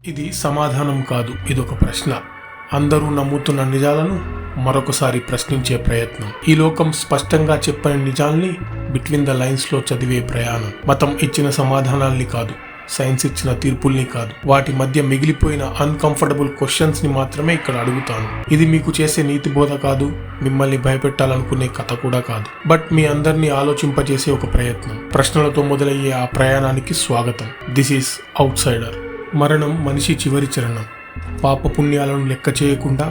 ఇది సమాధానం కాదు, ఇదొక ప్రశ్న. అందరూ నమ్ముతున్న నిజాలను మరొకసారి ప్రశ్నించే ప్రయత్నం. ఈ లోకం స్పష్టంగా చెప్పని నిజాల్ని బిట్వీన్ ద లైన్స్లో చదివే ప్రయాణం. మతం ఇచ్చిన సమాధానాల్ని కాదు, సైన్స్ ఇచ్చిన తీర్పుల్ని కాదు, వాటి మధ్య మిగిలిపోయిన అన్కంఫర్టబుల్ క్వశ్చన్స్ని మాత్రమే ఇక్కడ అడుగుతాను. ఇది మీకు చేసే నీతి బోధ కాదు, మిమ్మల్ని భయపెట్టాలనుకునే కథ కూడా కాదు, బట్ మీ అందరినీ ఆలోచింపజేసే ఒక ప్రయత్నం. ప్రశ్నలతో మొదలయ్యే ఆ ప్రయాణానికి స్వాగతం. This is out cider. మరణం మనిషి చివరి చరణం. పాపపుణ్యాలను లెక్క చేయకుండా,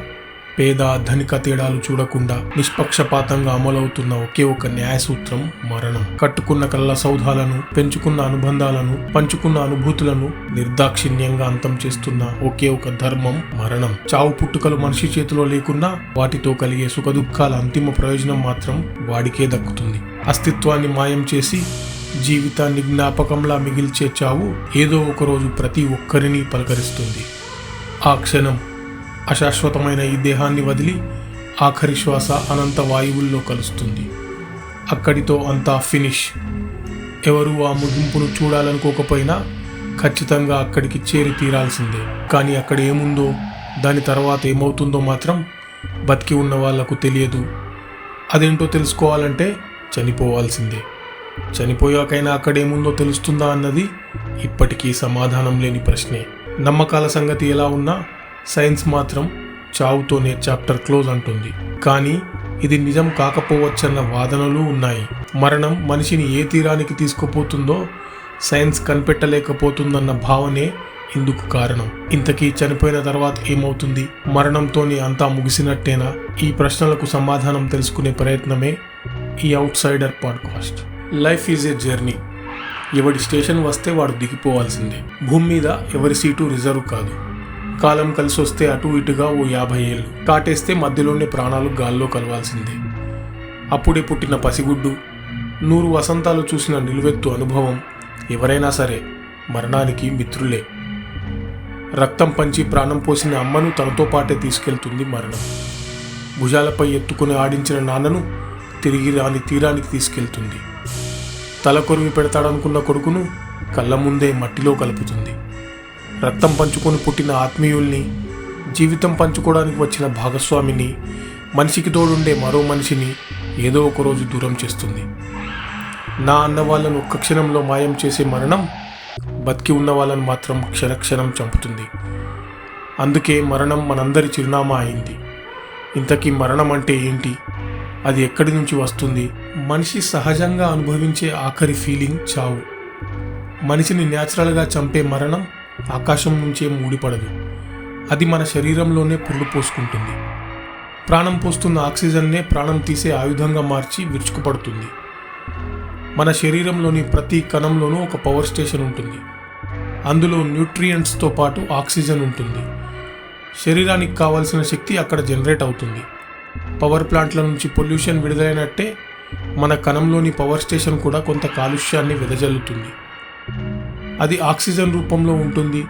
పేద ధనిక తేడాలు చూడకుండా నిష్పక్షపాతంగా అమలవుతున్న ఒకే ఒక న్యాయసూత్రం మరణం. కట్టుకున్న కళ్ళ సౌధాలను, పెంచుకున్న అనుబంధాలను, పంచుకున్న అనుభూతులను నిర్దాక్షిణ్యంగా అంతం చేస్తున్న ఒకే ఒక ధర్మం మరణం. చావు పుట్టుకలు మనిషి చేతిలో లేకున్నా వాటితో కలిగే సుఖదుఖాల అంతిమ ప్రయోజనం మాత్రం వాడికే దక్కుతుంది. అస్తిత్వాన్ని మాయం చేసి జీవితాన్ని జ్ఞాపకంలా మిగిల్చే చావు ఏదో ఒకరోజు ప్రతి ఒక్కరిని పలకరిస్తుంది. ఆ క్షణం అశాశ్వతమైన ఈ దేహాన్ని వదిలి ఆఖరి శ్వాస అనంత వాయువుల్లో కలుస్తుంది. అక్కడితో అంతా ఫినిష్. ఎవరు ఆ ముగింపును చూడాలనుకోకపోయినా ఖచ్చితంగా అక్కడికి చేరి తీరాల్సిందే. కానీ అక్కడ ఏముందో, దాని తర్వాత ఏమవుతుందో మాత్రం బతికి ఉన్న వాళ్లకు తెలియదు. అదేంటో తెలుసుకోవాలంటే చనిపోవాల్సిందే. చనిపోయాకైనా అక్కడేముందో తెలుస్తుందా అన్నది ఇప్పటికీ సమాధానం లేని ప్రశ్నే. నమ్మకాల సంగతి ఎలా ఉన్నా సైన్స్ మాత్రం చావుతోనే చాప్టర్ క్లోజ్ అంటుంది. కానీ ఇది నిజం కాకపోవచ్చన్న వాదనలు ఉన్నాయి. మరణం మనిషిని ఏ తీరానికి తీసుకుపోతుందో సైన్స్ కనిపెట్టలేకపోతుందన్న భావనే ఇందుకు కారణం. ఇంతకీ చనిపోయిన తర్వాత ఏమవుతుంది? మరణంతోనే అంతా ముగిసినట్టేనా? ఈ ప్రశ్నలకు సమాధానం తెలుసుకునే ప్రయత్నమే ఈ out cider podcast. Life is a journey. ఎవడి స్టేషన్ వస్తే వాడు దిగిపోవాల్సిందే. భూమి మీద ఎవరి సీటు రిజర్వ్ కాదు. కాలం కలిసి వస్తే అటు ఇటుగా ఓ 50 ఏళ్ళు, కాటేస్తే మధ్యలోనే ప్రాణాలు గాల్లో కలవాల్సిందే. అప్పుడే పుట్టిన పసిగుడ్డు, 100 వసంతాలు చూసిన నిలువెత్తు అనుభవం, ఎవరైనా సరే మరణానికి మిత్రులే. రక్తం పంచి ప్రాణం పోసిన అమ్మను తనతో పాటే తీసుకెళ్తుంది మరణం. భుజాలపై ఎత్తుకుని ఆడించిన నాన్నను తిరిగి రాని తీరానికి తీసుకెళ్తుంది. తల కొరివి పెడతాడనుకున్న కొడుకును కళ్ళ ముందే మట్టిలో కలుపుతుంది. రక్తం పంచుకొని పుట్టిన ఆత్మీయుల్ని, జీవితం పంచుకోవడానికి వచ్చిన భాగస్వామిని, మనిషికి తోడుండే మరో మనిషిని ఏదో ఒకరోజు దూరం చేస్తుంది. నా అన్న వాళ్ళను ఒక్క క్షణంలో మాయం చేసే మరణం బతికి ఉన్న వాళ్ళను మాత్రం క్షణక్షణం చంపుతుంది. అందుకే మరణం మనందరి చిరునామా అయింది. ఇంతకీ మరణం అంటే ఏంటి? అది ఎక్కడి నుంచి వస్తుంది? మనిషి సహజంగా అనుభవించే ఆఖరి ఫీలింగ్ చావు. మనిషిని న్యాచురల్గా చంపే మరణం ఆకాశం నుంచే మూడిపడదు. అది మన శరీరంలోనే పురుడు పోసుకుంటుంది. ప్రాణం పోస్తున్న ఆక్సిజన్నే ప్రాణం తీసే ఆయుధంగా మార్చి విరుచుకుపడుతుంది. మన శరీరంలోని ప్రతి కణంలోనూ ఒక పవర్ స్టేషన్ ఉంటుంది. అందులో న్యూట్రియంట్స్తో పాటు ఆక్సిజన్ ఉంటుంది. శరీరానికి కావాల్సిన శక్తి అక్కడ జనరేట్ అవుతుంది. పవర్ ప్లాంట్ల నుంచి పొల్యూషన్ విడుదలైనట్టే మన కణంలోని పవర్ స్టేషన్ కూడా కొంత కాలుష్యాన్ని వెదజల్లుతుంది. అది ఆక్సిజన్ రూపంలో ఉంటుంది.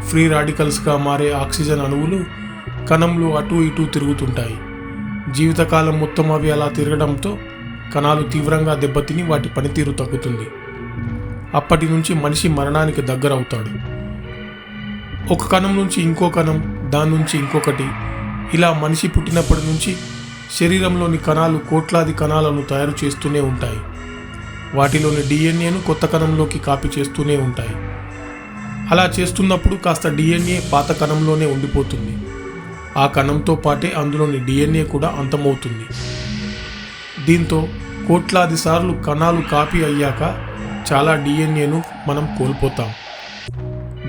ఫ్రీ రాడికల్స్గా మారే ఆక్సిజన్ అణువులు కణంలో అటు ఇటు తిరుగుతుంటాయి. జీవితకాలం మొత్తం అవి అలా తిరగడంతో కణాలు తీవ్రంగా దెబ్బతిని వాటి పనితీరు తగ్గుతుంది. అప్పటి నుంచి మనిషి మరణానికి దగ్గరవుతాడు. ఒక కణం నుంచి ఇంకో కణం, దాని నుంచి ఇంకొకటి, ఇలా మనిషి పుట్టినప్పటి నుంచి శరీరంలోని కణాలు కోట్లాది కణాలను తయారు చేస్తూనే ఉంటాయి. వాటిలోని డిఎన్ఏను కొత్త కణంలోకి కాపీ చేస్తూనే ఉంటాయి. అలా చేస్తున్నప్పుడు కాస్త డిఎన్ఏ పాత కణంలోనే ఉండిపోతుంది. ఆ కణంతో పాటే అందులోని డిఎన్ఏ కూడా అంతమవుతుంది. దీంతో కోట్లాది సార్లు కణాలు కాపీ అయ్యాక చాలా డిఎన్ఏను మనం కోల్పోతాం.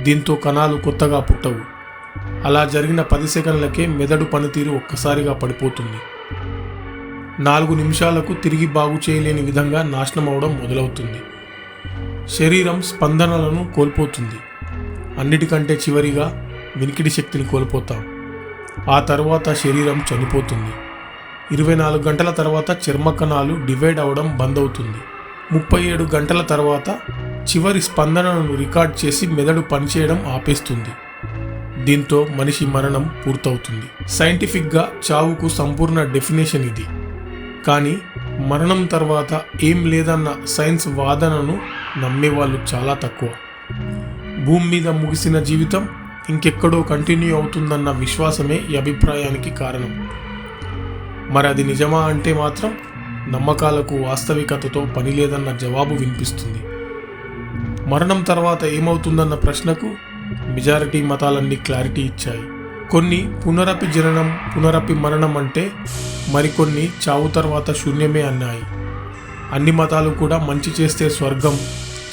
దీంతో కణాలు కొత్తగా పుట్టవు. అలా జరిగిన 10 సెకండ్లకే మెదడు పనితీరు ఒక్కసారిగా పడిపోతుంది. 4 నిమిషాలకు తిరిగి బాగు చేయలేని విధంగా నాశనం అవడం మొదలవుతుంది. శరీరం స్పందనలను కోల్పోతుంది. అన్నిటికంటే చివరిగా వినికిడి శక్తిని కోల్పోతాం. ఆ తర్వాత శరీరం చనిపోతుంది. 24 గంటల తర్వాత చర్మ కణాలు డివైడ్ అవడం బంద్ అవుతుంది. 37 గంటల తర్వాత చివరి స్పందనను రికార్డ్ చేసి మెదడు పనిచేయడం ఆపేస్తుంది. దీంతో మనిషి మరణం పూర్తవుతుంది. సైంటిఫిక్గా చావుకు సంపూర్ణ డెఫినేషన్ ఇది. కానీ మరణం తర్వాత ఏం లేదన్న సైన్స్ వాదనను నమ్మేవాళ్ళు చాలా తక్కువ. భూమి మీద ముగిసిన జీవితం ఇంకెక్కడో కంటిన్యూ అవుతుందన్న విశ్వాసమే ఈ అభిప్రాయానికి కారణం. మరి అది నిజమా అంటే మాత్రం నమ్మకాలకు వాస్తవికతతో పని లేదన్న జవాబు వినిపిస్తుంది. మరణం తర్వాత ఏమవుతుందన్న ప్రశ్నకు మెజారిటీ మతాలన్నీ క్లారిటీ ఇచ్చాయి. కొన్ని పునరపి జననం, పునరపి మరణం అంటే, మరికొన్ని చావు తర్వాత శూన్యమే అన్నాయి. అన్ని మతాలు కూడా మంచి చేస్తే స్వర్గం,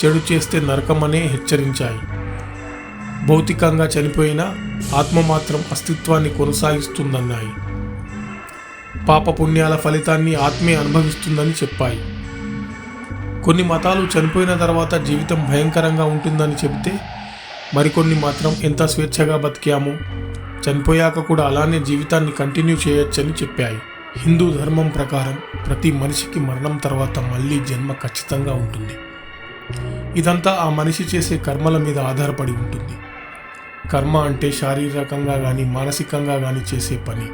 చెడు చేస్తే నరకం అనే హెచ్చరించాయి. భౌతికంగా చనిపోయిన ఆత్మ మాత్రం అస్తిత్వాన్ని కొనసాగిస్తుందన్నాయి. పాపపుణ్యాల ఫలితాన్ని ఆత్మే అనుభవిస్తుందని చెప్పాయి. కొన్ని మతాలు చనిపోయిన తర్వాత జీవితం భయంకరంగా ఉంటుందని చెబితే, మరికొన్ని మాత్రం ఎంత స్వేచ్ఛగా బతికామో చనిపోయాక కూడా అలానే జీవితాన్ని కంటిన్యూ చేయొచ్చని చెప్పాయి. హిందూ ధర్మం ప్రకారం ప్రతి మనిషికి మరణం తర్వాత మళ్ళీ జన్మ ఖచ్చితంగా ఉంటుంది. ఇదంతా ఆ మనిషి చేసే కర్మల మీద ఆధారపడి ఉంటుంది. కర్మ అంటే శారీరకంగా కానీ మానసికంగా కానీ చేసే పని.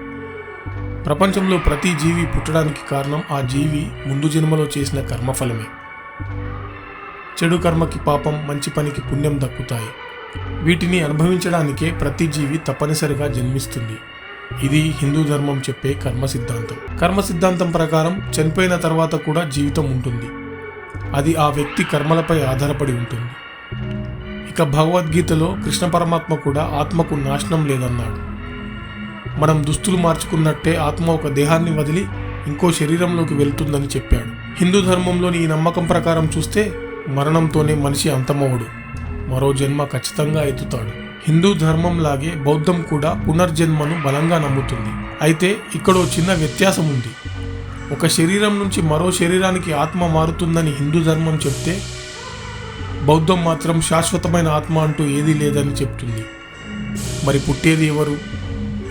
ప్రపంచంలో ప్రతి జీవి పుట్టడానికి కారణం ఆ జీవి ముందు జన్మలో చేసిన కర్మఫలమే. చెడు కర్మకి పాపం, మంచి పనికి పుణ్యం దక్కుతాయి. వీటిని అనుభవించడానికే ప్రతి జీవి తప్పనిసరిగా జన్మిస్తుంది. ఇది హిందూ ధర్మం చెప్పే కర్మ సిద్ధాంతం. కర్మ సిద్ధాంతం ప్రకారం చనిపోయిన తర్వాత కూడా జీవితం ఉంటుంది. అది ఆ వ్యక్తి కర్మలపై ఆధారపడి ఉంటుంది. ఇక భగవద్గీతలో కృష్ణ పరమాత్మ కూడా ఆత్మకు నాశనం లేదన్నాడు. మనం దుస్తులు మార్చుకున్నట్టే ఆత్మ ఒక దేహాన్ని వదిలి ఇంకో శరీరంలోకి వెళ్తుందని చెప్పాడు. హిందూ ధర్మంలోని ఈ నమ్మకం ప్రకారం చూస్తే మరణంతోనే మనిషి అంతమవుడు, మరో జన్మ ఖచ్చితంగా ఎత్తుతాడు. హిందూ ధర్మం లాగే బౌద్ధం కూడా పునర్జన్మను బలంగా నమ్ముతుంది. అయితే ఇక్కడో చిన్న వ్యత్యాసం ఉంది. ఒక శరీరం నుంచి మరో శరీరానికి ఆత్మ మారుతుందని హిందూ ధర్మం చెప్తే, బౌద్ధం మాత్రం శాశ్వతమైన ఆత్మ అంటూ ఏదీ లేదని చెప్తుంది. మరి పుట్టేది ఎవరు?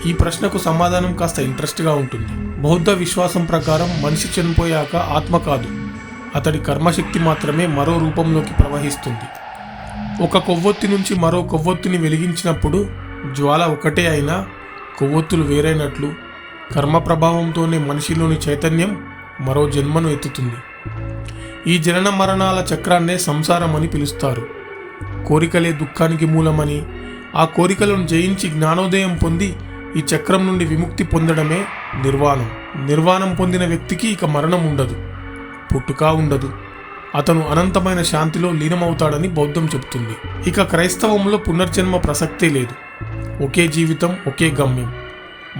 ఈ ప్రశ్నకు సమాధానం కాస్త ఇంట్రెస్ట్గా ఉంటుంది. బౌద్ధ విశ్వాసం ప్రకారం మనిషి చనిపోయాక ఆత్మ కాదు, అతడి కర్మశక్తి మాత్రమే మరో రూపంలోకి ప్రవహిస్తుంది. ఒక కొవ్వొత్తి నుంచి మరో కొవ్వొత్తిని వెలిగించినప్పుడు జ్వాల ఒకటే అయినా కొవ్వొత్తులు వేరైనట్లు కర్మ ప్రభావంతోనే మనిషిలోని చైతన్యం మరో జన్మను ఎత్తుతుంది. ఈ జనన మరణాల చక్రాన్నే సంసారం అని పిలుస్తారు. కోరికలే దుఃఖానికి మూలమని, ఆ కోరికలను జయించి జ్ఞానోదయం పొంది ఈ చక్రం నుండి విముక్తి పొందడమే నిర్వాణం. నిర్వాణం పొందిన వ్యక్తికి ఇక మరణం ఉండదు, పుట్టుక ఉండదు. అతను అనంతమైన శాంతిలో లీనమవుతాడని బౌద్ధం చెబుతుంది. ఇక క్రైస్తవంలో పునర్జన్మ ప్రసక్తే లేదు. ఒకే జీవితం, ఒకే గమ్యం.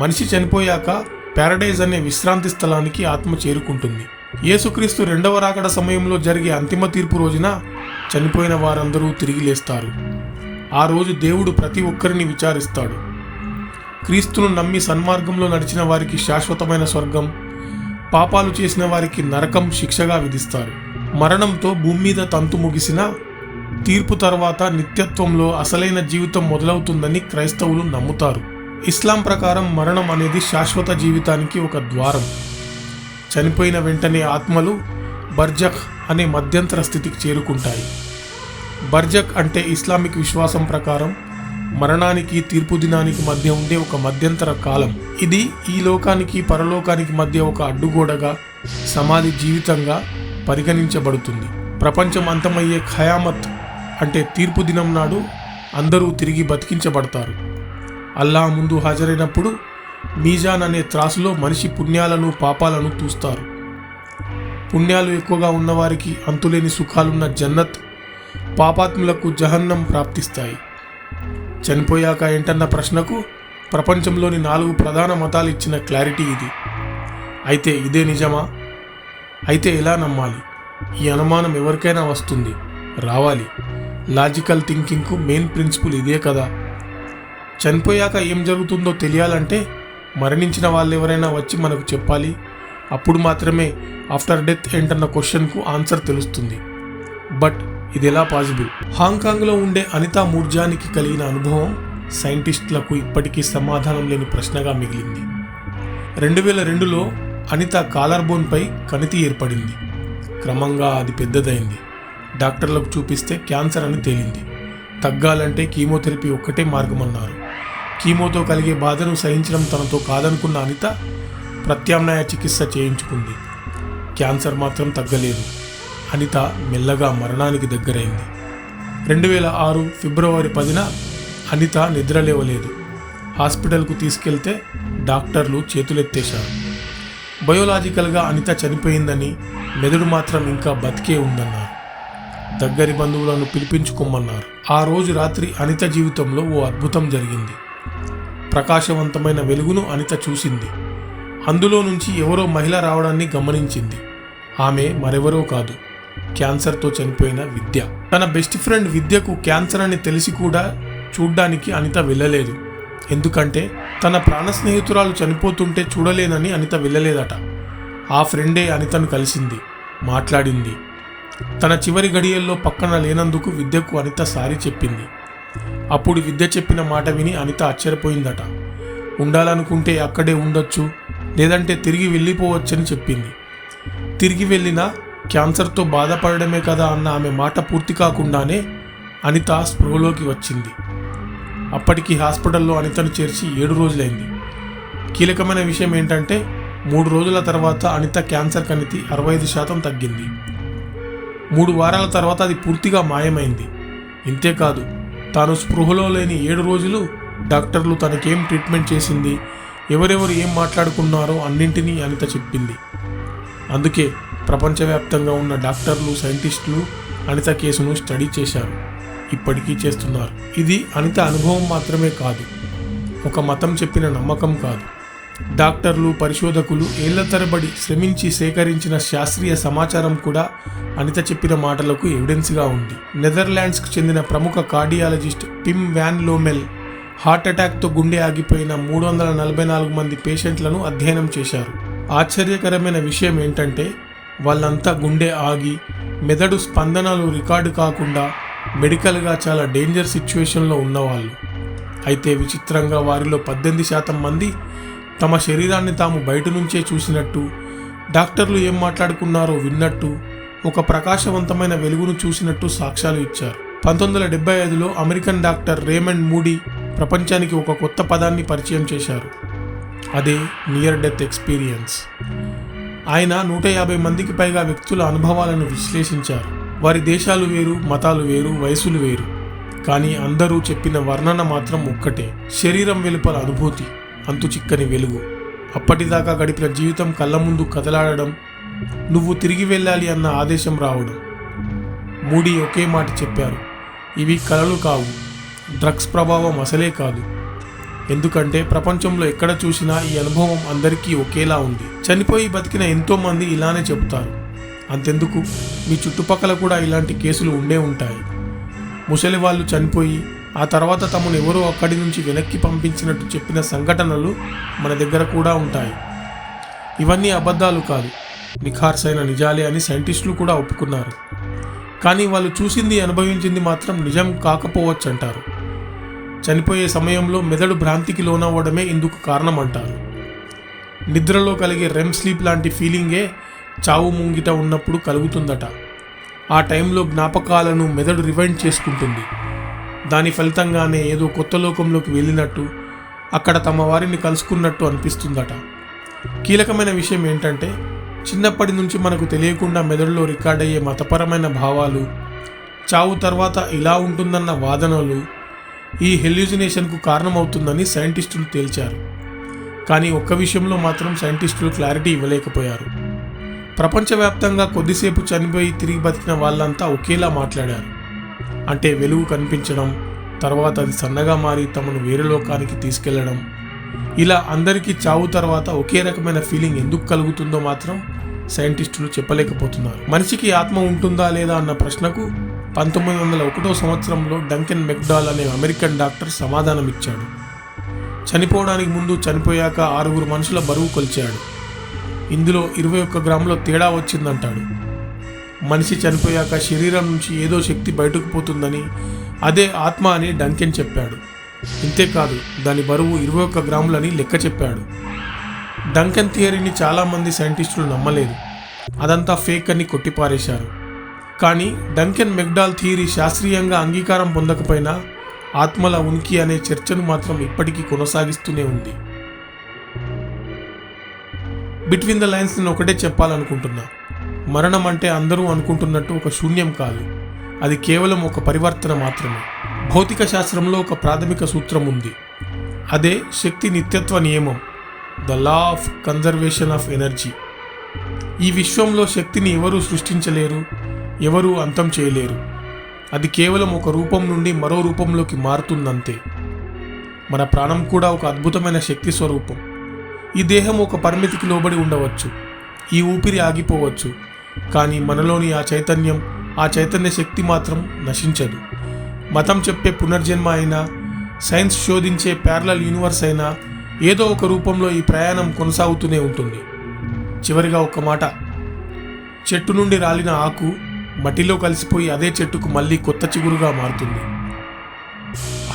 మనిషి చనిపోయాక ప్యారడైజ్ అనే విశ్రాంతి స్థలానికి ఆత్మ చేరుకుంటుంది. యేసుక్రీస్తు రెండవ రాకడ సమయంలో జరిగే అంతిమ తీర్పు రోజున చనిపోయిన వారందరూ తిరిగి లేస్తారు. ఆ రోజు దేవుడు ప్రతి ఒక్కరిని విచారిస్తాడు. క్రీస్తును నమ్మి సన్మార్గంలో నడిచిన వారికి శాశ్వతమైన స్వర్గం, పాపాలు చేసిన వారికి నరకం శిక్షగా విధిస్తారు. మరణంతో భూమి మీద తంతు ముగిసిన తీర్పు తర్వాత నిత్యత్వంలో అసలైన జీవితం మొదలవుతుందని క్రైస్తవులు నమ్ముతారు. ఇస్లాం ప్రకారం మరణం అనేది శాశ్వత జీవితానికి ఒక ద్వారం. చనిపోయిన వెంటనే ఆత్మలు బర్జఖ్ అనే మధ్యంతర స్థితికి చేరుకుంటాయి. బర్జఖ్ అంటే ఇస్లామిక్ విశ్వాసం ప్రకారం మరణానికి, తీర్పు దినానికి మధ్య ఉండే ఒక మధ్యంతర కాలం. ఇది ఈ లోకానికి పరలోకానికి మధ్య ఒక అడ్డుగోడగా, సమాధి జీవితంగా పరిగణించబడుతుంది. ప్రపంచం అంతమయ్యే ఖయామత్ అంటే తీర్పు దినం నాడు అందరూ తిరిగి బతికించబడతారు. అల్లాహ్ ముందు హాజరైనప్పుడు మీజాన్ అనే త్రాసులో మనిషి పుణ్యాలను, పాపాలను తూస్తారు. పుణ్యాలు ఎక్కువగా ఉన్నవారికి అంతులేని సుఖాలున్న జన్నత్, పాపాత్ములకు జహన్నం ప్రాప్తిస్తాయి. చనిపోయాక ఏంటన్న ప్రశ్నకు ప్రపంచంలోని 4 ప్రధాన మతాలు ఇచ్చిన క్లారిటీ ఇది. అయితే ఇదే నిజమా? అయితే ఎలా నమ్మాలి? ఈ అనుమానం ఎవరికైనా వస్తుంది, రావాలి. లాజికల్ థింకింగ్కు మెయిన్ ప్రిన్సిపుల్ ఇదే కదా. చనిపోయాక ఏం జరుగుతుందో తెలియాలంటే మరణించిన వాళ్ళు ఎవరైనా వచ్చి మనకు చెప్పాలి. అప్పుడు మాత్రమే ఆఫ్టర్ డెత్ ఏంటన్న క్వశ్చన్కు ఆన్సర్ తెలుస్తుంది. బట్ ఇది ఎలా పాసిబుల్? హాంకాంగ్లో ఉండే అనితా మూర్జానికి కలిగిన అనుభవం సైంటిస్టులకు ఇప్పటికీ సమాధానం లేని ప్రశ్నగా మిగిలింది. 2002లో అనిత కాలర్ బోన్పై కణితి ఏర్పడింది. క్రమంగా అది పెద్దదైంది. డాక్టర్లకు చూపిస్తే క్యాన్సర్ అని తేలింది. తగ్గాలంటే కీమోథెరపీ ఒక్కటే మార్గమన్నారు. కీమోతో కలిగే బాధను సహించడం తనతో కాదనుకున్న అనిత ప్రత్యామ్నాయ చికిత్స చేయించుకుంది. క్యాన్సర్ మాత్రం తగ్గలేదు. అనిత మెల్లగా మరణానికి దగ్గరైంది. 2006 ఫిబ్రవరి 10న అనిత నిద్రలేవలేదు. హాస్పిటల్కు తీసుకెళ్తే డాక్టర్లు చేతులెత్తేశారు. బయోలాజికల్గా అనిత చనిపోయిందని, మెదడు మాత్రం ఇంకా బతికే ఉందన్నారు. దగ్గరి బంధువులను పిలిపించుకోమన్నారు. ఆ రోజు రాత్రి అనిత జీవితంలో ఓ అద్భుతం జరిగింది. ప్రకాశవంతమైన వెలుగును అనిత చూసింది. అందులో నుంచి ఎవరో మహిళ రావడాన్ని గమనించింది. ఆమె మరెవరో కాదు, క్యాన్సర్తో చనిపోయిన విద్య. తన బెస్ట్ ఫ్రెండ్ విద్యకు క్యాన్సర్ అని తెలిసి కూడా చూడ్డానికి అనిత వెళ్ళలేదు. ఎందుకంటే తన ప్రాణ స్నేహితురాలు చనిపోతుంటే చూడలేనని అనిత వెళ్ళలేదట. ఆ ఫ్రెండే అనితను కలిసింది, మాట్లాడింది. తన చివరి గడియల్లో పక్కన లేనందుకు విద్యకు అనిత సారీ చెప్పింది. అప్పుడు విద్య చెప్పిన మాట విని అనిత ఆశ్చర్యపోయిందట. ఉండాలనుకుంటే అక్కడే ఉండొచ్చు, లేదంటే తిరిగి వెళ్ళిపోవచ్చని చెప్పింది. తిరిగి వెళ్ళినా క్యాన్సర్తో బాధపడడమే కదా అన్న ఆమె మాట పూర్తి కాకుండానే అనిత స్పృహలోకి వచ్చింది. అప్పటికి హాస్పిటల్లో అనితను చేర్చి 7 రోజులైంది. కీలకమైన విషయం ఏంటంటే 3 రోజుల తర్వాత అనిత క్యాన్సర్ కణితి 65% తగ్గింది. 3 వారాల తర్వాత అది పూర్తిగా మాయమైంది. ఇంతేకాదు, తాను స్పృహలో లేని 7 రోజులు డాక్టర్లు తనకేం ట్రీట్మెంట్ చేసింది, ఎవరెవరు ఏం మాట్లాడుకున్నారో అన్నింటినీ అనిత చెప్పింది. అందుకే ప్రపంచవ్యాప్తంగా ఉన్న డాక్టర్లు, సైంటిస్టులు అనిత కేసును స్టడీ చేశారు, ఇప్పటికీ చేస్తున్నారు. ఇది అనిత అనుభవం మాత్రమే కాదు, ఒక మతం చెప్పిన నమ్మకం కాదు. డాక్టర్లు, పరిశోధకులు ఏళ్ల తరబడి శ్రమించి సేకరించిన శాస్త్రీయ సమాచారం కూడా అనిత చెప్పిన మాటలకు ఎవిడెన్స్గా ఉంది. నెదర్లాండ్స్కు చెందిన ప్రముఖ కార్డియాలజిస్ట్ పిమ్ వ్యాన్ లోమెల్ హార్ట్ అటాక్తో గుండె ఆగిపోయిన 344 మంది పేషెంట్లను అధ్యయనం చేశారు. ఆశ్చర్యకరమైన విషయం ఏంటంటే వాళ్ళంతా గుండె ఆగి మెదడు స్పందనలు రికార్డు కాకుండా మెడికల్గా చాలా డేంజర్ సిచ్యువేషన్లో ఉన్నవాళ్ళు. అయితే విచిత్రంగా వారిలో 18% మంది తమ శరీరాన్ని తాము బయట నుంచే చూసినట్టు, డాక్టర్లు ఏం మాట్లాడుకున్నారో విన్నట్టు, ఒక ప్రకాశవంతమైన వెలుగును చూసినట్టు సాక్ష్యాలు ఇచ్చారు. 1975లో అమెరికన్ డాక్టర్ రేమండ్ మూడీ ప్రపంచానికి ఒక కొత్త పదాన్ని పరిచయం చేశారు. అదే నియర్ డెత్ ఎక్స్పీరియన్స్. ఆయన 150 మందికి పైగా వ్యక్తుల అనుభవాలను విశ్లేషించారు. వారి దేశాలు వేరు, మతాలు వేరు, వయసులు వేరు, కానీ అందరూ చెప్పిన వర్ణన మాత్రం ఒక్కటే: శరీరం వెలుపల అనుభూతి, అంతు చిక్కని వెలుగు. అప్పటిదాకా గడిపిన జీవితం కళ్ళ ముందు కదలాడడం, నువ్వు తిరిగి వెళ్ళాలి అన్న ఆదేశం రావడం. మూడీ ఒకే మాట చెప్పారు: ఇవి కలలు కావు, డ్రగ్స్ ప్రభావం అసలే కాదు. ఎందుకంటే ప్రపంచంలో ఎక్కడ చూసినా ఈ అనుభవం అందరికీ ఒకేలా ఉంది. చనిపోయి బతికిన ఎంతోమంది ఇలానే చెబుతారు. అంతెందుకు, మీ చుట్టుపక్కల కూడా ఇలాంటి కేసులు ఉండే ఉంటాయి. ముసలి వాళ్ళు చనిపోయి ఆ తర్వాత తమను ఎవరో అక్కడి నుంచి వెనక్కి పంపించినట్టు చెప్పిన సంఘటనలు మన దగ్గర కూడా ఉంటాయి. ఇవన్నీ అబద్ధాలు కాదు, నిఖార్సైన నిజాలే అని సైంటిస్టులు కూడా ఒప్పుకున్నారు. కానీ వాళ్ళు చూసింది, అనుభవించింది మాత్రం నిజం కాకపోవచ్చు అంటారు. చనిపోయే సమయంలో మెదడు భ్రాంతికి లోనవ్వడమే ఇందుకు కారణం అంటారు. నిద్రలో కలిగే రెమ్ స్లీప్ లాంటి ఫీలింగే చావు ముంగిట ఉన్నప్పుడు కలుగుతుందట. ఆ టైంలో జ్ఞాపకాలను మెదడు రివైండ్ చేసుకుంటుంది. దాని ఫలితంగానే ఏదో కొత్త లోకంలోకి వెళ్ళినట్టు, అక్కడ తమ వారిని కలుసుకున్నట్టు అనిపిస్తుందట. కీలకమైన విషయం ఏంటంటే చిన్నప్పటి నుంచి మనకు తెలియకుండా మెదడులో రికార్డ్ అయ్యే మతపరమైన భావాలు, చావు తర్వాత ఇలా ఉంటుందన్న వాదనలు ఈ హెల్యూసినేషన్కు కారణమవుతుందని సైంటిస్టులు తేల్చారు. కానీ ఒక్క విషయంలో మాత్రం సైంటిస్టులు క్లారిటీ ఇవ్వలేకపోయారు. ప్రపంచవ్యాప్తంగా కొద్దిసేపు చనిపోయి తిరిగి బతికిన వాళ్ళంతా ఒకేలా మాట్లాడారు. అంటే వెలుగు కనిపించడం, తర్వాత అది సన్నగా మారి తమను వేరే లోకానికి తీసుకెళ్లడం. ఇలా అందరికీ చావు తర్వాత ఒకే రకమైన ఫీలింగ్ ఎందుకు కలుగుతుందో మాత్రం సైంటిస్టులు చెప్పలేకపోతున్నారు. మనిషికి ఆత్మ ఉంటుందా లేదా అన్న ప్రశ్నకు 1901 సంవత్సరంలో డంకెన్ మెక్డాల్ అనే అమెరికన్ డాక్టర్ సమాధానమిచ్చాడు. చనిపోవడానికి ముందు, చనిపోయాక 6 మనుషుల బరువు కొలిచాడు. ఇందులో 21 గ్రాముల తేడా వచ్చిందంటాడు. మనిషి చనిపోయాక శరీరం నుంచి ఏదో శక్తి బయటకు పోతుందని, అదే ఆత్మ అని డంకెన్ చెప్పాడు. ఇంతేకాదు, దాని బరువు 21 గ్రాములని లెక్క చెప్పాడు. డంకెన్ థియరీని చాలామంది సైంటిస్టులు నమ్మలేదు, అదంతా ఫేక్ అని కొట్టిపారేశారు. కానీ డంకెన్ మెక్డాల్ థియరీ శాస్త్రీయంగా అంగీకారం పొందకపోయినా ఆత్మల ఉనికి అనే చర్చను మాత్రం ఇప్పటికీ కొనసాగిస్తూనే ఉంది. బిట్వీన్ ద లైన్స్ నేను ఒకటే చెప్పాలనుకుంటున్నా: మరణం అంటే అందరూ అనుకుంటున్నట్టు ఒక శూన్యం కాదు, అది కేవలం ఒక పరివర్తన మాత్రమే. భౌతిక శాస్త్రంలో ఒక ప్రాథమిక సూత్రం ఉంది. అదే శక్తి నిత్యత్వ నియమం, the law of conservation of energy. ఈ విశ్వంలో శక్తిని ఎవరూ సృష్టించలేరు, ఎవరూ అంతం చేయలేరు. అది కేవలం ఒక రూపం నుండి మరో రూపంలోకి మారుతుందంతే. మన ప్రాణం కూడా ఒక అద్భుతమైన శక్తి స్వరూపం. ఈ దేహం ఒక పరిమితికి లోబడి ఉండవచ్చు, ఈ ఊపిరి ఆగిపోవచ్చు, కానీ మనలోని ఆ చైతన్య శక్తి మాత్రం నశించదు. మతం చెప్పే పునర్జన్మ అయినా, సైన్స్ శోధించే ప్యారలల్ యూనివర్స్ అయినా, ఏదో ఒక రూపంలో ఈ ప్రయాణం కొనసాగుతూనే ఉంటుంది. చివరిగా ఒక్క మాట, చెట్టు నుండి రాలిన ఆకు మట్టిలో కలిసిపోయి అదే చెట్టుకు మళ్ళీ కొత్త చిగురుగా మారుతుంది.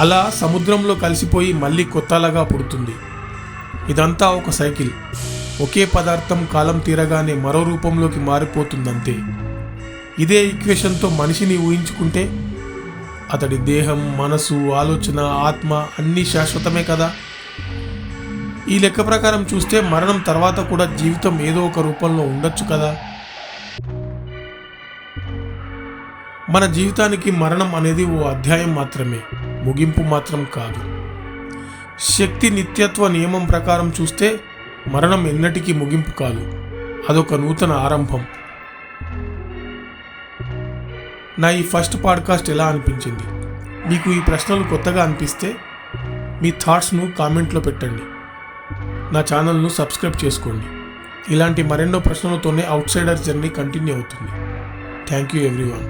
అలా సముద్రంలో కలిసిపోయి మళ్ళీ కొత్తలాగా పుడుతుంది. ఇదంతా ఒక సైకిల్. ఒకే పదార్థం కాలం తీరగానే మరో రూపంలోకి మారిపోతుందంతే. ఇదే ఈక్వేషన్తో మనిషిని ఊహించుకుంటే అతడి దేహం, మనసు, ఆలోచన, ఆత్మ అన్నీ శాశ్వతమే కదా. ఈ లెక్క ప్రకారం చూస్తే మరణం తర్వాత కూడా జీవితం ఏదో ఒక రూపంలో ఉండొచ్చు కదా. మన జీవితానికి మరణం అనేది ఓ అధ్యాయం మాత్రమే, ముగింపు మాత్రం కాదు. శక్తి నిత్యత్వ నియమం ప్రకారం చూస్తే మరణం ఎన్నటికీ ముగింపు కాదు, అదొక నూతన ఆరంభం. నా ఈ ఫస్ట్ పాడ్కాస్ట్ ఎలా అనిపించింది? మీకు ఈ ప్రశ్నలు కొత్తగా అనిపిస్తే మీ థాట్స్ను కామెంట్లో పెట్టండి. నా ఛానల్ను సబ్స్క్రైబ్ చేసుకోండి. ఇలాంటి మరెన్నో ప్రశ్నలతోనే అవుట్ సైడర్ జర్నీ కంటిన్యూ అవుతుంది. Thank you everyone.